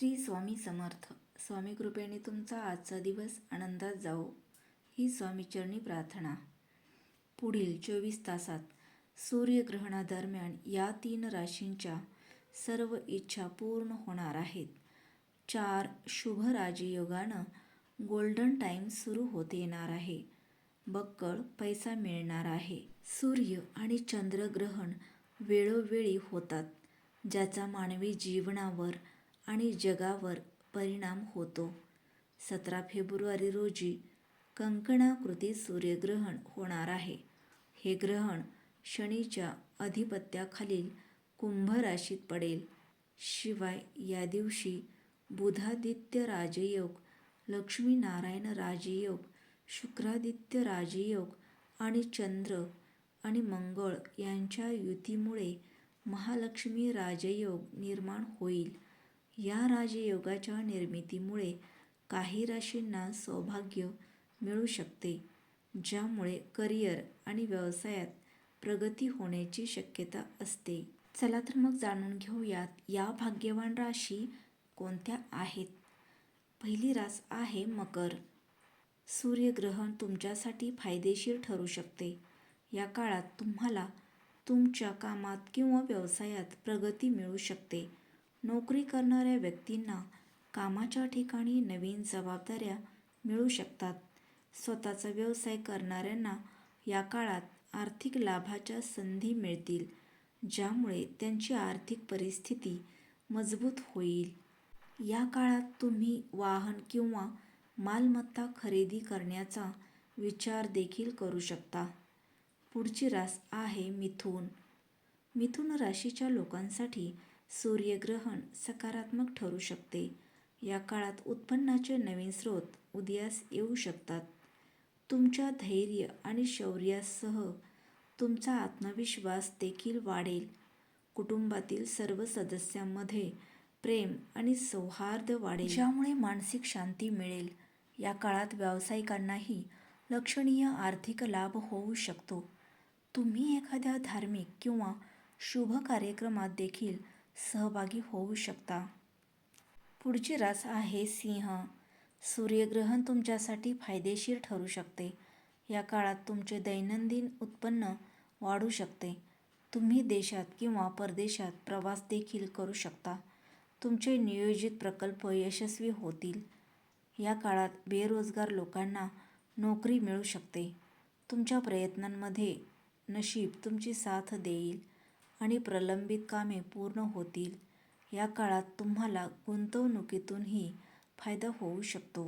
श्री स्वामी समर्थ. स्वामी कृपेने तुमचा आजचा दिवस आनंदात जावो ही स्वामीचरणी प्रार्थना. पुढील 24 तासात सूर्यग्रहणादरम्यान या 3 राशींच्या सर्व इच्छा पूर्ण होणार आहेत. 4 शुभ राजयोगानं गोल्डन टाईम सुरू होत येणार आहे. बक्कळ पैसा मिळणार आहे. सूर्य आणि चंद्रग्रहण वेळोवेळी होतात, ज्याचा मानवी जीवनावर आणि जगावर परिणाम होतो. 17 फेब्रुवारी रोजी कंकणाकृती सूर्यग्रहण होणार आहे. हे ग्रहण शनीच्या अधिपत्याखालील कुंभ राशीत पडेल. शिवाय या दिवशी बुधादित्य राजयोग, लक्ष्मीनारायण राजयोग, शुक्रादित्य राजयोग आणि चंद्र आणि मंगळ यांच्या युतीमुळे महालक्ष्मी राजयोग निर्माण होईल. या राजयोगाच्या निर्मितीमुळे काही राशींना सौभाग्य मिळू शकते, ज्यामुळे करिअर आणि व्यवसायात प्रगती होण्याची शक्यता असते. चला तर मग जाणून घेऊयात या भाग्यवान राशी कोणत्या आहेत. पहिली रास आहे मकर. सूर्यग्रहण तुमच्यासाठी फायदेशीर ठरू शकते. या काळात तुम्हाला तुमच्या कामात किंवा व्यवसायात प्रगती मिळू शकते. नोकरी करणाऱ्या व्यक्तींना कामाच्या ठिकाणी नवीन जबाबदाऱ्या मिळू शकतात. स्वतःचा व्यवसाय करणाऱ्यांना या काळात आर्थिक लाभाच्या संधी मिळतील, ज्यामुळे त्यांची आर्थिक परिस्थिती मजबूत होईल. या काळात तुम्ही वाहन किंवा मालमत्ता खरेदी करण्याचा विचार देखील करू शकता. पुढची रास आहे मिथुन. मिथुन राशीच्या लोकांसाठी सूर्यग्रहण सकारात्मक ठरू शकते. या काळात उत्पन्नाचे नवीन स्रोत उदयास येऊ शकतात. तुमच्या धैर्य आणि शौर्यासह तुमचा आत्मविश्वास देखील वाढेल. कुटुंबातील सर्व सदस्यांमध्ये प्रेम आणि सौहार्द वाढेल, ज्यामुळे मानसिक शांती मिळेल. या काळात व्यावसायिकांनाही लक्षणीय आर्थिक लाभ होऊ शकतो. तुम्ही एखाद्या धार्मिक किंवा शुभ कार्यक्रमात देखील सहभागी होऊ शकता. पुढची रास आहे सिंह. सूर्यग्रहण तुमच्यासाठी फायदेशीर ठरू शकते. या काळात तुमचे दैनंदिन उत्पन्न वाढू शकते. तुम्ही देशात किंवा परदेशात प्रवास देखील करू शकता. तुमचे नियोजित प्रकल्प यशस्वी होतील. या काळात बेरोजगार लोकांना नोकरी मिळू शकते. तुमच्या प्रयत्नांमध्ये नशीब तुमची साथ देईल आणि प्रलंबित कामे पूर्ण होतील. या काळात तुम्हाला गुंतवणुकीतूनही फायदा होऊ शकतो.